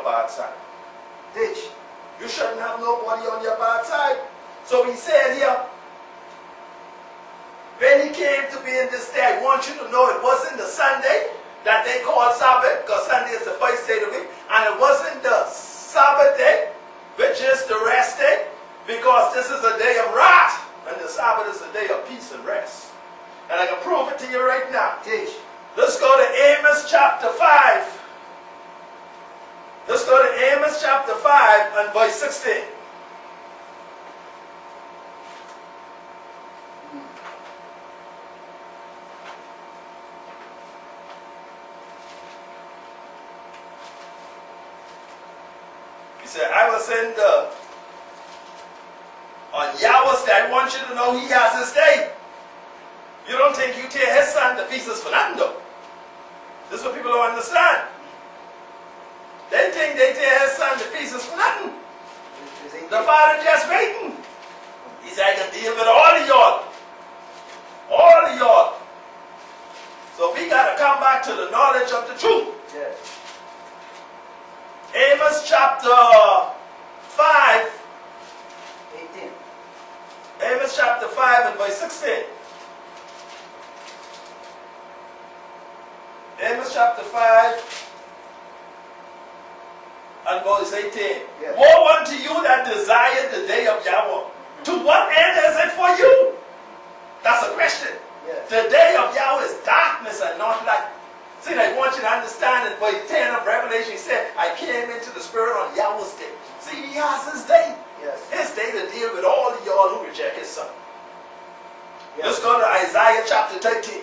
bad side. Teach. You shouldn't have nobody on your bad side. So he said here, when he came to be in this day, I want you to know it wasn't the Sunday that they call Sabbath, because Sunday is the first day of the week, and it wasn't the Sabbath day, which is the rest day, because this is a day of wrath, and the Sabbath is a day of peace and rest. And I can prove it to you right now. Teach. Let's go to Amos chapter 5. Let's go to Amos chapter 5 and verse 16. He said, I will send on Yahweh's day. I want you to know he has his day. You don't think you tear his son to pieces for nothing, though. This is what people don't understand. They think they tear his son to pieces for nothing. The father just waiting. He said, I can deal with all of y'all. All of y'all. So we got to come back to the knowledge of the truth. Yes. Amos chapter 5. 18. Amos chapter 5 and verse 16. Amos chapter 5 and verse 18. Yes. Woe unto you that desire the day of Yahweh. To what end is it for you? That's a question. Yes. The day of Yahweh is darkness and not light. See, I want you to understand that verse 10 of Revelation, he said, I came into the Spirit on Yahweh's day. See, he has his day. Yes. His day to deal with all of y'all who reject his son. Yes. Let's go to Isaiah chapter 13.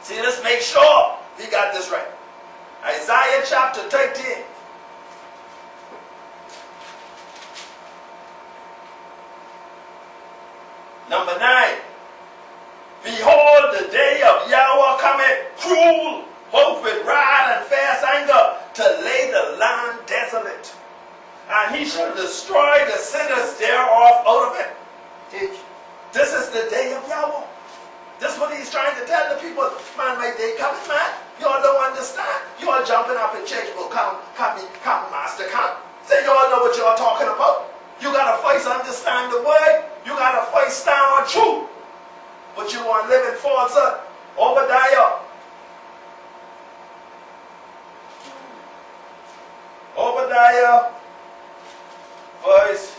See, let's make sure we got this right. Isaiah chapter 13. Number 9. Behold, the day of Yahweh cometh, cruel, both with wrath and fierce anger, to lay the land desolate. And he shall destroy the sinners thereof out of it. Teach. This is the day of Yahweh. This is what he's trying to tell the people. Man, my day coming, man. You all don't understand. You all jumping up in church. Well, come, master, come. Say, you all know what you all talking about. You got to first understand the word. You got to first stand on truth. But you want to live in falsehood. Obadiah. Obadiah, verse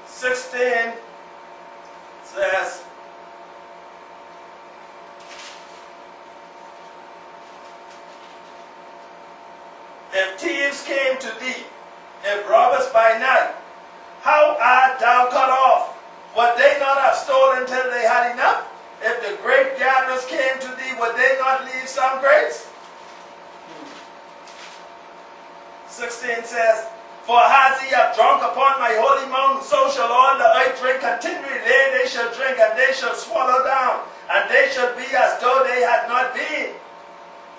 16 says, if thieves came to thee, if robbers by night, how art thou cut off? Would they not have stolen till they had enough? If the grape gatherers came to thee, would they not leave some grapes? 16 says, for as ye have drunk upon my holy mountain, so shall all the earth drink continually. They shall drink, and they shall swallow down, and they shall be as though they had not been.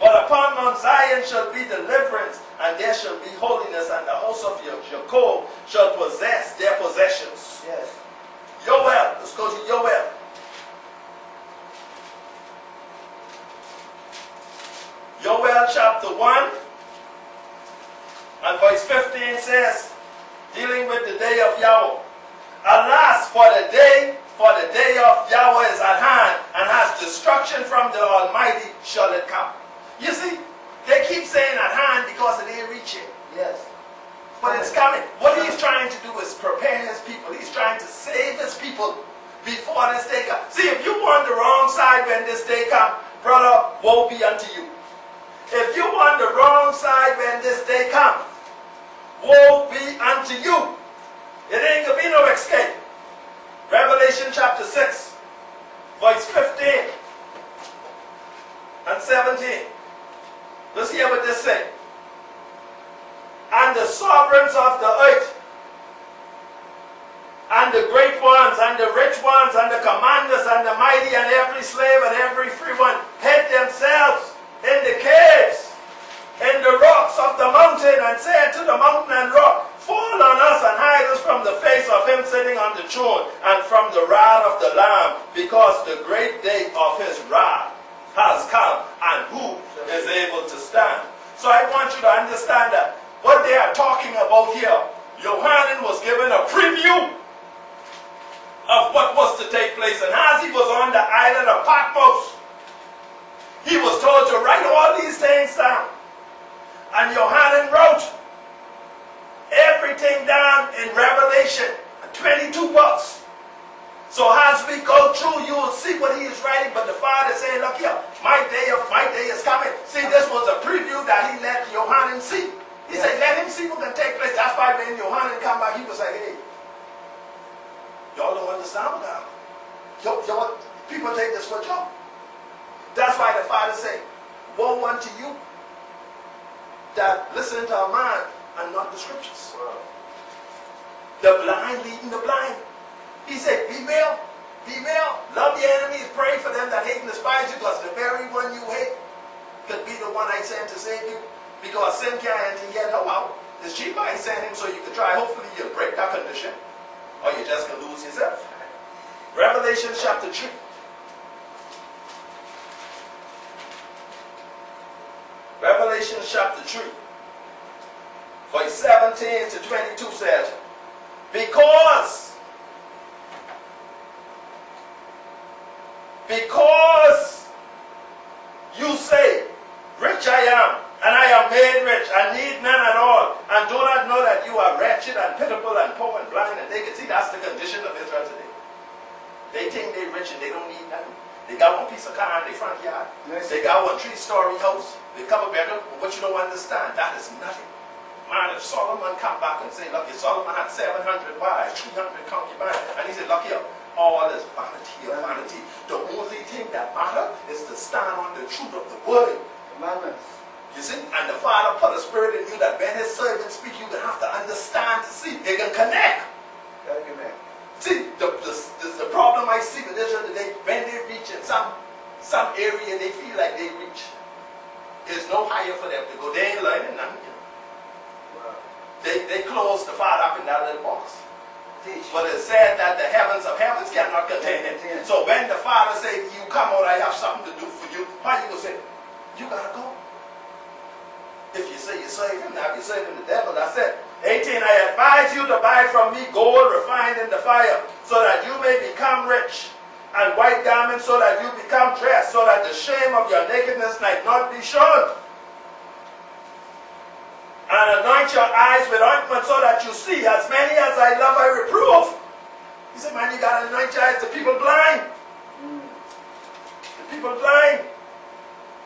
But upon Mount Zion shall be deliverance, and there shall be holiness, and the house of Jacob shall possess their possessions. Yes. Yoel, let's go to Yoel. Yoel chapter 1 and verse 15 says, dealing with the day of Yahweh. Alas, for the day of Yahweh is at hand, and has destruction from the Almighty shall it come. You see, they keep saying at hand because it ain't reaching. Yes. But it's coming. What he's trying to do is prepare his people. He's trying to save his people before this day comes. See, if you want the wrong side when this day comes, brother, woe be unto you. If you want the wrong side when this day comes, woe be unto you. It ain't going to be no escape. Revelation chapter 6, verse 15 and 17. Let's hear what this says. And the sovereigns of the earth, and the great ones, and the rich ones, and the commanders, and the mighty, and every slave, and every free one, hid themselves in the caves, in the rocks of the mountain, and said to the mountain and rock, fall on us and hide us from the face of him sitting on the throne, and from the wrath of the Lamb, because the great day of his wrath has come, and who is able to stand? So I want you to understand that what they are talking about here, Yohanan was given a preview of what was to take place. And as he was on the island of Patmos, he was told to write all these things down. And Yohanan wrote everything down in Revelation, 22 books. So as we go through, you will see what he is writing. But the Father is saying, look here, my day is coming. See, this was a preview that he let Yohanan see. He said, let him see what can take place. That's why when Yohanan come back, he was like, hey, y'all don't understand that. People take this for a joke. That's why the Father said, woe unto you that listen to a man and not the scriptures. The blind leading the blind. He said, beware, beware, love your enemies, pray for them that hate and despise you, because the very one you hate could be the one I sent to save you. Because sin can't enter yet, no out. It's cheaper I sent him so you could try. Hopefully you'll break that condition, or you just can lose yourself. Revelation chapter 3. Revelation chapter 3, verse 17 to 22 says, because you say, rich I am, and I am made rich, I need none at all, and do not know that you are wretched and pitiful and poor and blind and naked. See, that's the condition of Israel today. They think they're rich and they don't need nothing. They got one piece of car in their front yard. Yes. They got one 3-story house. They cover better, but what you don't understand, that is nothing. Man, if Solomon come back and say, look, Solomon had 700 wives, 300 concubines, and he said, look here, all is vanity of vanity. The only thing that matters is to stand on the truth of the word. Commandments. You see, and the Father put a spirit in you that when his servants speak, you can have to understand to see. They can connect. They can connect. See, the problem I see with Israel today, when they reach in some area they feel like they reach, there's no higher for them to go. They ain't learning nothing. Wow. They close the Father up in that little box. But it said that the heavens of heavens cannot contain it. So when the Father says, you come out, I have something to do for you, why you going to say, you got to go? If you say you serve him, now you're serving the devil. That's it. 18, I advise you to buy from me gold refined in the fire, so that you may become rich, and white garments, so that you become dressed, so that the shame of your nakedness might not be shown. And anoint your eyes with ointment, so that you see. As many as I love, I reprove. He said, man, you got to anoint your eyes. The people blind. The people blind.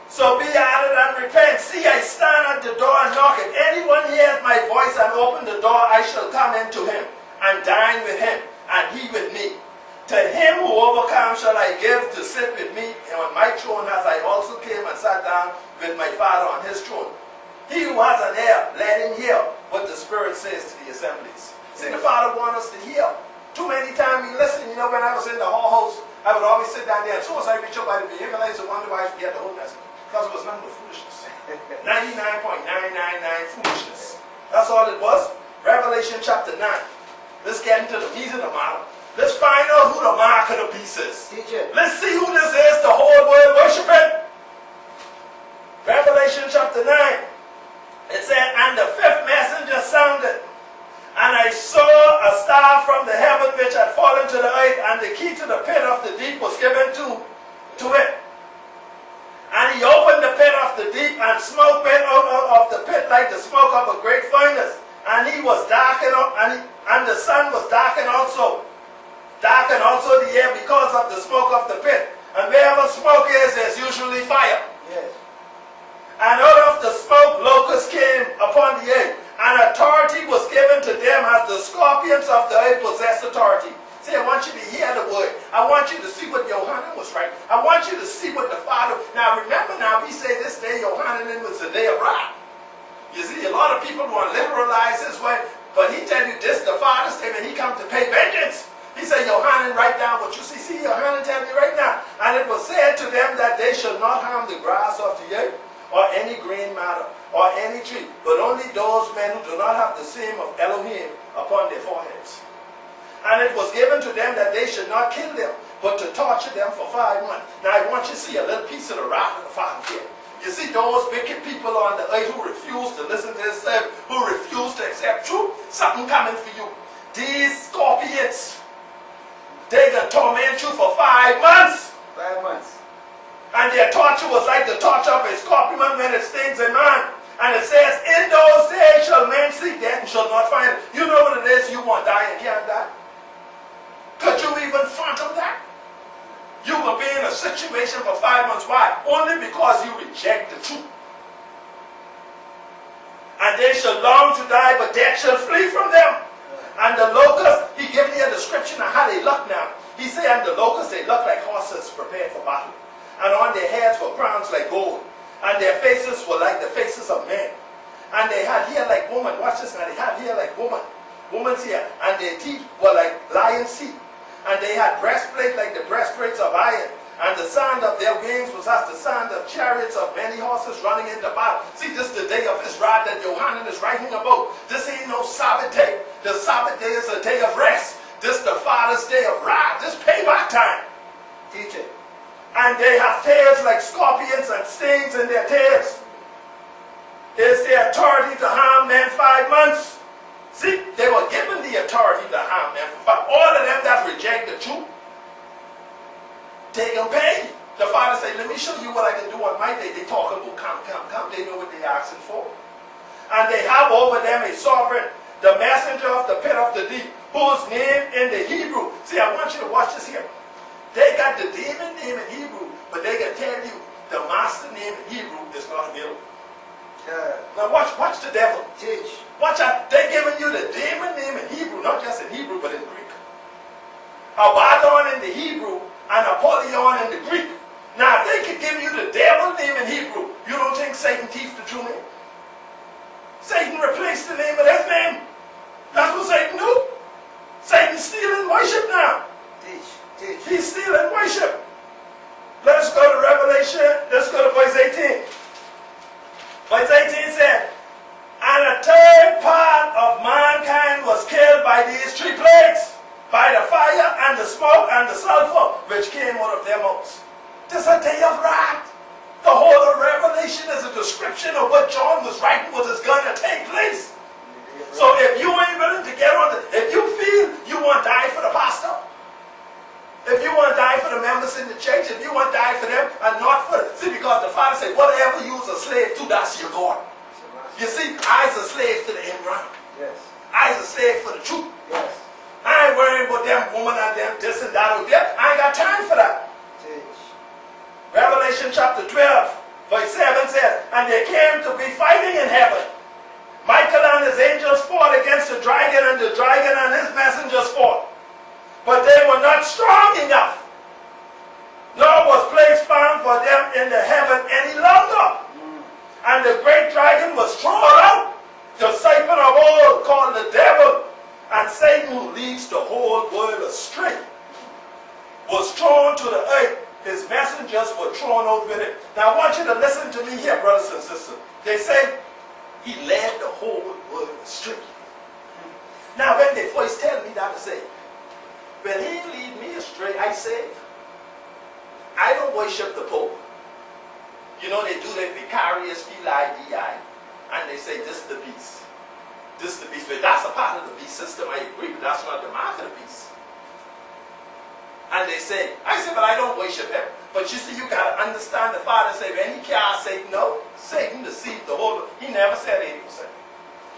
So be added and repent. See, I stand at the door and knock. If anyone hears my voice and open the door, I shall come into him and dine with him, and he with me. To him who overcomes shall I give to sit with me on my throne, as I also came and sat down with my Father on his throne. He who has an ear, let him hear what the Spirit says to the assemblies. See, the Father wants us to hear. Too many times we listen. You know, when I was in the whole house, I would always sit down there. As soon as I reach up by the vehicle, I used to wonder why I forget the whole message. Because it was nothing but foolishness. 99.999 foolishness. That's all it was. Revelation chapter 9. Let's get into the meat of the matter. Let's find out who the mark of the beast is. Teacher. Let's see who this is the whole world worshiping. Revelation chapter 9. It said, and the fifth messenger sounded, and I saw a star from the heaven which had fallen to the earth, and the key to the pit of the deep was given to it. And he opened the pit of the deep, and smoke went out of the pit like the smoke of a great furnace. And he was darkened, and the sun was darkened also. Darkened also the air because of the smoke of the pit. And wherever smoke is, there's usually fire. Yes. And out of the smoke locusts came upon the earth, and authority was given to them as the scorpions of the earth possess authority. See, I want you to hear the word. I want you to see what Yohanan was writing. I want you to see what the Father... Now remember now, we say this day Yohanan was the day of wrath. You see, a lot of people want to liberalize this way, but he tell you this, the Father said when he come to pay vengeance. He said, Yohanan, write down what you see. See, Yohanan tell me right now. And it was said to them that they shall not harm the grass of the earth, or any green matter, or any tree, but only those men who do not have the name of Elohim upon their foreheads. And it was given to them that they should not kill them, but to torture them for 5 months. Now I want you to see a little piece of the wrath of the Father here. You see those wicked people on the earth who refuse to listen to his servant, who something coming for you. These scorpions, they can torment you for 5 months. 5 months. And their torture was like the torture of a scorpion when it stings a man. And it says, in those days shall men seek death and shall not find it. You know what it is? You want to die and can't die. Could you even fathom that? You will be in a situation for 5 months. Why? Only because you reject the truth. And they shall long to die, but death shall flee from them. And the locusts, he gave me a description of how they look now. He said, and the locusts, they look like horses prepared for battle. And on their heads were crowns like gold. And their faces were like the faces of men. And they had hair like women. Watch this now. They had hair like women. Woman's hair. And their teeth were like lion's teeth. And they had breastplate like the breastplates of iron. And the sound of their wings was as the sound of chariots of many horses running into battle. See, this is the day of Israel that Yohanan is writing about. This ain't no Sabbath day. The Sabbath day is a day of rest. This is the Father's day of wrath. This payback time. Teach it. And they have tails like scorpions and stings in their tails. Is their authority to harm men 5 months. See, they were given the authority to harm men for 5. All of them that reject the truth, they can pay. The Father said, let me show you what I can do on my day. They talk about come. They know what they're asking for. And they have over them a sovereign, the messenger of the pit of the deep, whose name in the Hebrew. See, I want you to watch this here. They got the demon name in Hebrew, but they can tell you the master name in Hebrew is not available. Now watch the devil. Teach. Watch out. They're giving you the demon name in Hebrew, not just in Hebrew, but in Greek. Abaddon in the Hebrew and Apollyon in the Greek. Now, if they could give you the devil name in Hebrew, you don't think Satan teaches the true name? Satan replaced the name of his name. That's what Satan do. Satan's stealing worship now. Teach. Teach. He's stealing worship. Let's go to Revelation. Let's go to verse 18. Verse 18 said, and a third part of mankind was killed by these 3 plagues, by the fire and the smoke and the sulfur which came out of their mouths. This is a day of wrath. The whole of Revelation is a description of what John was writing, what is going to take place. So if you ain't willing to get on if you feel you want to die for the pastor, if you want to die for the members in the church, if you want to die for them and not for them. See, because the Father said, whatever you's a slave to, that's your God. You see, I's a slave to the Imran. Yes. I's a slave for the truth. Yes. I ain't worrying about them woman and them this and that over there. I ain't got time for that. Teach. Revelation chapter 12, verse 7 says, and they came to be fighting in heaven. Michael and his angels fought against the dragon, and the dragon and his messengers fought. But they were not strong enough, nor was place found for them in the heaven any longer. And the great dragon was thrown out, the serpent of old, called the devil, and Satan, who leads the whole world astray, was thrown to the earth. His messengers were thrown out with it. Now I want you to listen to me here, brothers and sisters. They say he led the whole world astray. Now when they first tell me that, I say, when he lead me astray, I say, I don't worship the Pope. You know, they do their vicarious VIDI, and they say, this is the beast. This is the beast. But that's a part of the beast system, I agree, but that's not the mark of the beast. And they say, I say, but I don't worship him. But you see, you got to understand the Father say, when he cast Satan, no, Satan deceived the whole world. He never said 80%.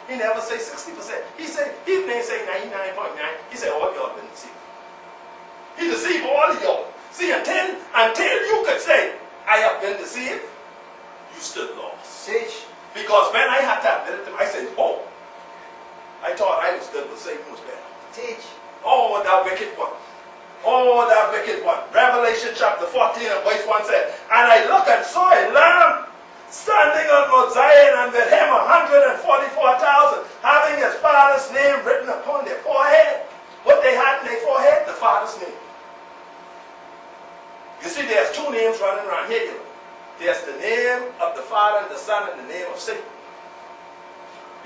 He never said 60%. He said, he didn't say 99.9. He said, all y'all been deceived. He deceived all of y'all. See, until you could say, I have been deceived, you still lost. Teach. Because when I had to admit it to him, I said, oh, I thought I was good, but Satan was better. Teach. Oh, that wicked one. Oh, that wicked one. Revelation chapter 14 and verse 1 said, and I looked and saw a lamb standing on Mount Zion, and with him 144,000, having his father's name written upon their forehead. What they had in their forehead? The father's name. You see, there's 2 names running around here. There's the name of the Father and the Son and the name of Satan.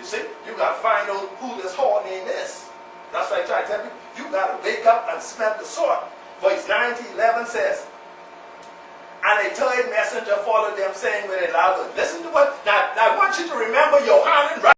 You see, you got to find out who this whole name is. That's why I try to tell you, you got to wake up and smell the sword. Verse 9 to 11 says, and a third messenger followed them, saying with a loud voice. Listen to what, now I want you to remember Yohanan, right?